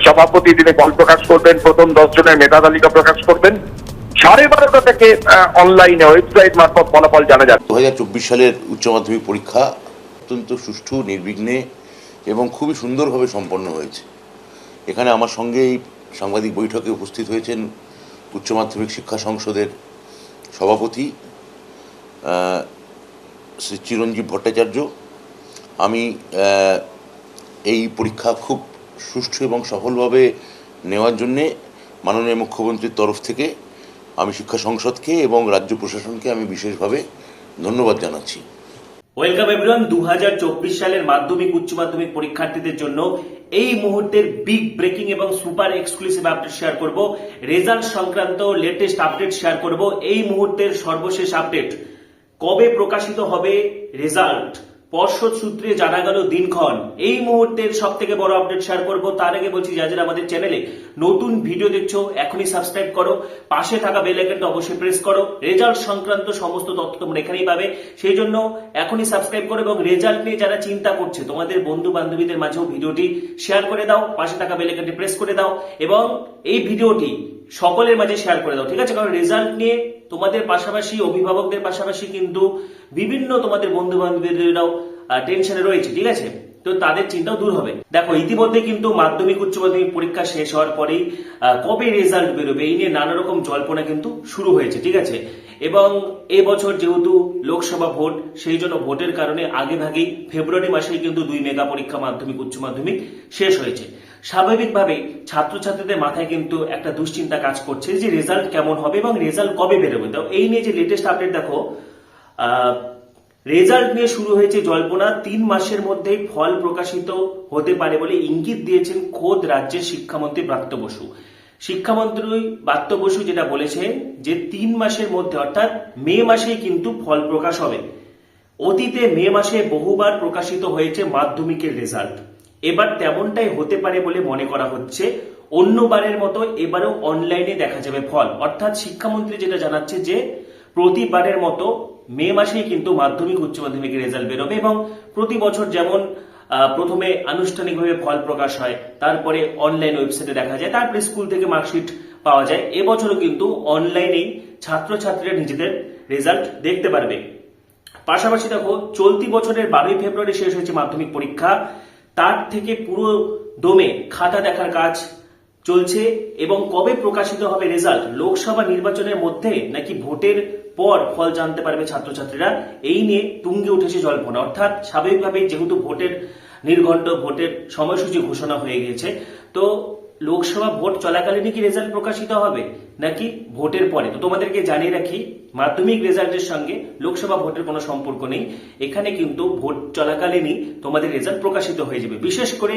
সভাপতি তিনি ফল প্রকাশ করবেন, প্রথম 10 জনের মেধা তালিকা প্রকাশ করবেন। 12:30 থেকে অনলাইনে ওয়েবসাইট মারফত ফলাফল জানা যাবে। 2024 সালের উচ্চ মাধ্যমিক পরীক্ষা অত্যন্ত সুষ্ঠু, নির্বিঘ্নে এবং খুবই সুন্দরভাবে সম্পন্ন হয়েছে। এখানে আমার সঙ্গে এই সাংবাদিক বৈঠকে উপস্থিত হয়েছেন উচ্চ মাধ্যমিক শিক্ষা সংসদের সভাপতি শ্রী চিরঞ্জীব ভট্টাচার্য। আমি এই পরীক্ষা খুব সুষ্ঠু এবং সফলভাবে নেওয়ার জন্যে মাননীয় মুখ্যমন্ত্রীর তরফ থেকে আমি শিক্ষা সংসদকে এবং রাজ্য প্রশাসনকে আমি বিশেষভাবে ধন্যবাদ জানাচ্ছি। Welcome everyone. 2024 সালের মাধ্যমিক উচ্চ মাধ্যমিক পরীক্ষার্থীদের জন্য এই মুহূর্তের বিগ ব্রেকিং এবং সুপার এক্সক্লুসিভ আপডেট শেয়ার করব। রেজাল্ট সংক্রান্ত লেটেস্ট আপডেট শেয়ার করব। এই মুহূর্তের সর্বশেষ আপডেট, কবে প্রকাশিত হবে রেজাল্ট, পর্ষদ সূত্রে জানা গেল দিনক্ষণ। এই মুহূর্তের সব থেকে বড় আপডেট শেয়ার করব। তার আগে বলছি, যারা আমাদের চ্যানেলে নতুন ভিডিও দেখছো এখনই সাবস্ক্রাইব করো, পাশে থাকা বেল আইকনটা অবশ্যই প্রেস করো। রেজাল্ট সংক্রান্ত সমস্ত তথ্য তোমরা এখানেই পাবে, সেই জন্য এখনই সাবস্ক্রাইব করো এবং রেজাল্ট নিয়ে যারা চিন্তা করছে তোমাদের বন্ধু বান্ধবীদের মাঝেও ভিডিওটি শেয়ার করে দাও, পাশে থাকা বেল আইকনটি প্রেস করে দাও এবং এই ভিডিওটি সকলের মাঝে শেয়ার করে দাও, ঠিক আছে? কারণ রেজাল্ট নিয়ে তোমাদের পাশাপাশি অভিভাবকদের পাশাপাশি কিন্তু বিভিন্ন তোমাদের বন্ধু বান্ধবীরাও টেনশনে রয়েছে, ঠিক আছে? তো তাদের চিন্তাও দূর হবে। দেখো, ইতিমধ্যে কিন্তু মাধ্যমিক উচ্চ মাধ্যমিক পরীক্ষা শেষ হওয়ার পরেই কবে রেজাল্ট বেরোবে এই নিয়ে নানা রকম জল্পনা কিন্তু শুরু হয়েছে, ঠিক আছে? এবং এবছর যেহেতু লোকসভা ভোট, সেই জন্য ভোটের কারণে আগে ভাগেই ফেব্রুয়ারি মাসেই কিন্তু 2 মেগা পরীক্ষা মাধ্যমিক উচ্চ মাধ্যমিক শেষ হয়েছে। স্বাভাবিকভাবেই ছাত্রছাত্রীদের মাথায় কিন্তু একটা দুশ্চিন্তা কাজ করছে যে রেজাল্ট কেমন হবে এবং রেজাল্ট কবে বেরোবে। তো এই নিয়ে যে লেটেস্ট আপডেট দেখো, রেজাল্ট নিয়ে শুরু হয়েছে জল্পনা। 3 মাসের মধ্যেই ফল প্রকাশিত হতে পারে বলে ইঙ্গিত দিয়েছেন খোদ রাজ্যের শিক্ষামন্ত্রী ব্রাত্য বসু। শিক্ষামন্ত্রী ব্রাত্য বসু যেটা বলেছেন যে 3 মাসের মধ্যে অর্থাৎ মে মাসেই কিন্তু ফল প্রকাশ হবে। অতীতে মে মাসে বহুবার প্রকাশিত হয়েছে মাধ্যমিকের রেজাল্ট, এবার তেমনটাই হতে পারে বলে মনে করা হচ্ছে। অন্যবারের মতো এবারেও অনলাইনে দেখা যাবে ফল, অর্থাৎ শিক্ষামন্ত্রী যেটা জানাচ্ছে যে প্রতিবারের মতো মে মাসেই কিন্তু মাধ্যমিক উচ্চ মাধ্যমিকের রেজাল্ট বেরোবে এবং প্রতি বছর যেমন প্রথমে আনুষ্ঠানিকভাবে ফল প্রকাশ হয়, তারপরে অনলাইন ওয়েবসাইটে দেখা যায়, তারপরে স্কুল থেকে মার্কশিট পাওয়া যায়। এবছরও কিন্তু অনলাইনেই ছাত্রছাত্রীরা নিজেদের রেজাল্ট দেখতে পারবে। পাশাপাশি দেখো, চলতি বছরের 12 ফেব্রুয়ারি শেষ হয়েছে মাধ্যমিক পরীক্ষা, তার থেকে পুরো দমে খাতা দেখার কাজ চলছে। এবং কবে প্রকাশিত হবে রেজাল্ট, লোকসভা নির্বাচনের মধ্যে নাকি ভোটের পর ফল জানতে পারবে ছাত্রছাত্রীরা, এই নিয়ে তুঙ্গে উঠেছে জল্পনা। অর্থাৎ স্বাভাবিকভাবেই যেহেতু ভোটের নির্ঘণ্ট, ভোটের সময়সূচি ঘোষণা হয়ে গিয়েছে, তো লোকসভা ভোট চলাকালীনই কি রেজাল্ট প্রকাশিত হবে নাকি ভোটের পরে? তো তোমাদেরকে জানিয়ে রাখি, মাধ্যমিক রেজাল্টের সঙ্গে লোকসভা ভোটের কোনো সম্পর্ক নেই। এখানে কিন্তু ভোট চলাকালীনই তোমাদের রেজাল্ট প্রকাশিত হয়ে যাবে। বিশেষ করে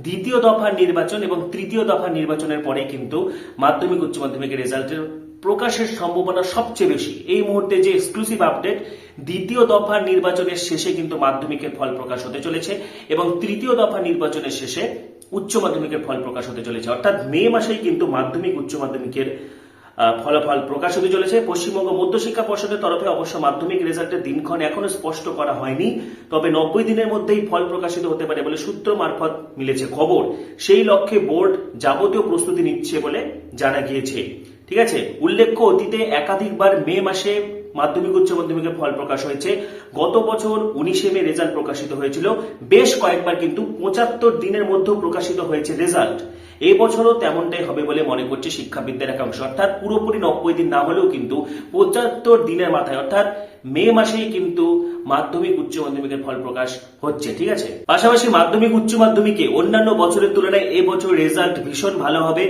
দ্বিতীয় দফার নির্বাচন এবং তৃতীয় দফার নির্বাচনের পরে কিন্তু মাধ্যমিক উচ্চ মাধ্যমিকের রেজাল্টের প্রকাশের সম্ভাবনা সবচেয়ে বেশি। এই মুহূর্তে যে এক্সক্লুসিভ আপডেট, দ্বিতীয় দফার নির্বাচনের শেষে কিন্তু মাধ্যমিকের ফল প্রকাশ হতে চলেছে এবং তৃতীয় দফার নির্বাচনের শেষে উচ্চ মাধ্যমিকের ফল প্রকাশ হতে চলেছে। অর্থাৎ মে মাসেই কিন্তু মাধ্যমিক উচ্চ মাধ্যমিকের ফলাফল প্রকাশ হতে চলেছে। পশ্চিমবঙ্গ মধ্যশিক্ষা পর্ষদের তরফে অবশ্য মাধ্যমিক রেজাল্টের দিনক্ষণ এখনো স্পষ্ট করা হয়নি, তবে 90 দিনের মধ্যেই ফল প্রকাশিত হতে পারে বলে সূত্র মারফত মিলেছে খবর। সেই লক্ষ্যে বোর্ড যাবতীয় প্রস্তুতি নিচ্ছে বলে জানা গিয়েছে, ঠিক আছে? উল্লেখ্য, অতীতে একাধিকবার মে মাসে মাধ্যমিক উচ্চ মাধ্যমিকের ফল প্রকাশ হয়েছে। গত বছর 19 মে রেজাল্ট প্রকাশিত হয়েছিল। বেশ কয়েকবার কিন্তু 75 দিনের মধ্যেও প্রকাশিত হয়েছে রেজাল্ট। এই বছরও তেমনটাই হবে বলে মনে করছে শিক্ষাবিদদের একাংশ। অর্থাৎ পুরোপুরি 90 দিন না হলেও কিন্তু 75 দিনের মাথায় অর্থাৎ মে মাসেই কিন্তু মাধ্যমিক উচ্চ মাধ্যমিকের ফল প্রকাশ হচ্ছে, ঠিক আছে? পাশাপাশি মাধ্যমিক উচ্চ মাধ্যমিকে অন্যান্য বছরের তুলনায় এবছর রেজাল্ট ভীষণ ভালো হবে।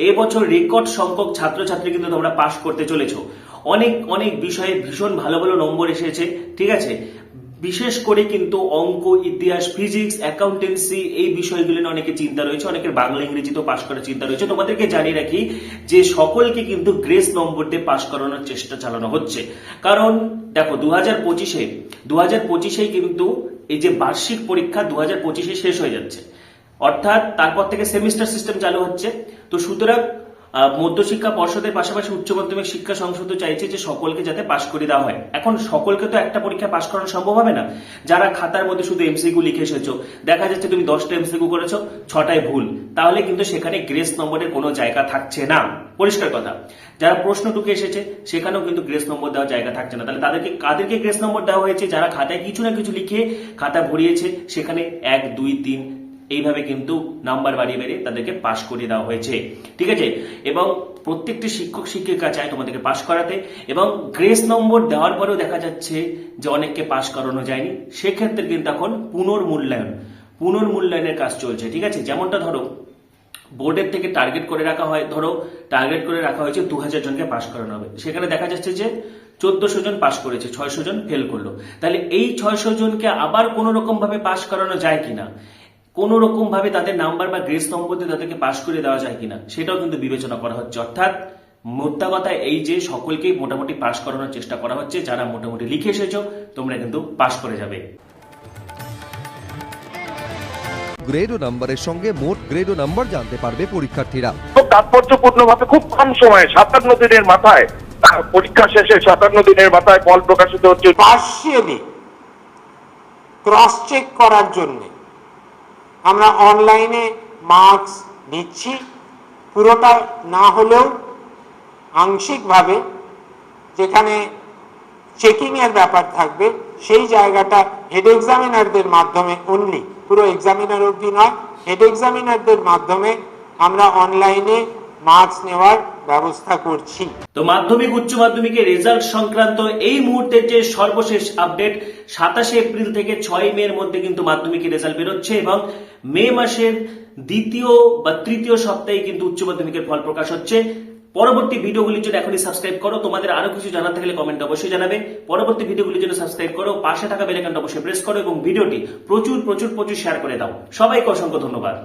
এবছর রেকর্ড সংখ্যক ছাত্রছাত্রী কিন্তু তোমরা পাশ করতে চলেছো। অনেক অনেক বিষয়ে ভীষণ ভালো ভালো নম্বর এসেছে, ঠিক আছে? বিশেষ করে কিন্তু অঙ্ক, ইতিহাস, ফিজিক্স, অ্যাকাউন্টেন্সি এই বিষয়গুলো নিয়ে অনেকে চিন্তা রয়েছে, অনেকের বাংলা ইংরেজিতেও পাশ করার চিন্তা রয়েছে। তোমাদেরকে জানিয়ে রাখি যে সকলকে কিন্তু গ্রেস নম্বর দিয়ে পাশ করানোর চেষ্টা চালানো হচ্ছে। কারণ দেখো, 2025 কিন্তু এই যে বার্ষিক পরীক্ষা 2025 শেষ হয়ে যাচ্ছে, অর্থাৎ তারপর থেকে সেমিস্টার সিস্টেম চালু হচ্ছে। তো সুতরাং মধ্যশিক্ষা পর্ষদের পাশাপাশি উচ্চ মাধ্যমিক শিক্ষা সংসদ চাইছে যে সকলকে যাতে পাশ করে দেওয়া হয়। এখন সকলকে তো একটা পরীক্ষা পাশ করানো সম্ভব হবে না। যারা খাতার মধ্যে শুধু এমসিকিউ লিখে এসেছো, দেখা যাচ্ছে তুমি 10টা এমসিকিউ করেছো, 6টায় ভুল, তাহলে কিন্তু সেখানে গ্রেস নম্বরের কোনো জায়গা থাকছে না, পরিষ্কার কথা। যারা প্রশ্ন টুকে এসেছে সেখানেও কিন্তু গ্রেস নম্বর দেওয়ার জায়গা থাকছে না। তাহলে কাদেরকে গ্রেস নম্বর দেওয়া হয়েছে? যারা খাতায় কিছু না কিছু লিখে খাতা ভরিয়েছে, সেখানে 1, 2, 3 এইভাবে কিন্তু নাম্বার বাড়িয়ে বাড়িয়ে তাদেরকে পাশ করিয়ে দেওয়া হয়েছে, ঠিক আছে। এবং প্রত্যেকটি শিক্ষক শিক্ষিকা চায় তোমাদেরকে পাশ করাতে, এবং গ্রেস নম্বর দেওয়ার পরেও দেখা যাচ্ছে যে অনেককে পাশ করানো যায়নি। সেক্ষেত্রে কিন্তু এখন পুনর্মূল্যায়নের কাজ চলছে, ঠিক আছে। যেমনটা ধরো বোর্ডের থেকে টার্গেট করে রাখা হয়, টার্গেট করে রাখা হয়েছে 2000 জনকে পাশ করানো হবে, সেখানে দেখা যাচ্ছে যে 1400 জন পাশ করেছে, 600 জন ফেল করলো। তাহলে এই 600 জনকে আবার কোনো রকম ভাবে পাশ করানো যায় কিনা, কোন রকম ভাবে তাদের নাম্বার বা গ্রেস নম্বর দিয়ে তাদেরকে পাশ করে দেওয়া যায় কিনা, সেটাও কিন্তু বিবেচনা করা হচ্ছে। অর্থাৎ মোদ্দা কথা এই যে সকলকেই মোটামুটি পাশ করানোর চেষ্টা করা হচ্ছে। যারা মোটামুটি লিখে এসেছো তোমরা কিন্তু পাশ করে যাবে। গ্রেড ও নাম্বারের সঙ্গে মোট গ্রেড ও নাম্বার জানতে পারবে পরীক্ষার্থীরা। খুব তাৎপর্যপূর্ণভাবে খুব কম সময়ে 57 দিনের মাথায় পরীক্ষা শেষে 57 দিনের মাথায় ফল প্রকাশিত হচ্ছে। পার্শিয়ালি ক্রস চেক করার জন্য আমরা অনলাইনে মার্কস নিচ্ছি, পুরোটা না হলেও আংশিকভাবে যেখানে চেকিং এর ব্যাপার থাকবে সেই জায়গাটা হেড এক্সামিনারদের মাধ্যমে অনলি, পুরো এক্সামিনার অবধি নয়, হেড এক্সামিনারদের মাধ্যমে আমরা অনলাইনে মার্কস নেওয়ার ব্যবস্থা করছি। তো মাধ্যমিক উচ্চ মাধ্যমিকের রেজাল্ট সংক্রান্ত এই মুহূর্তের যে সর্বশেষ আপডেট, 27 এপ্রিল থেকে 6 মে এর মধ্যে কিন্তু মাধ্যমিকের রেজাল্ট বেরোচ্ছে, এবং মে মাসের দ্বিতীয় বা তৃতীয় সপ্তাহে কিন্তু উচ্চ মাধ্যমিকের ফল প্রকাশ হচ্ছে। পরবর্তী ভিডিওগুলির জন্য এখনই সাবস্ক্রাইব করো। তোমাদের আরো কিছু জানার থাকলে কমেন্ট অবশ্যই জানাবে। পরবর্তী ভিডিওগুলির জন্য সাবস্ক্রাইব করো, পাশে থাকা বেল আইকনটা অবশ্যই প্রেস করো, এবং ভিডিওটি প্রচুর শেয়ার করে দাও। সবাইকে অসংখ্য ধন্যবাদ।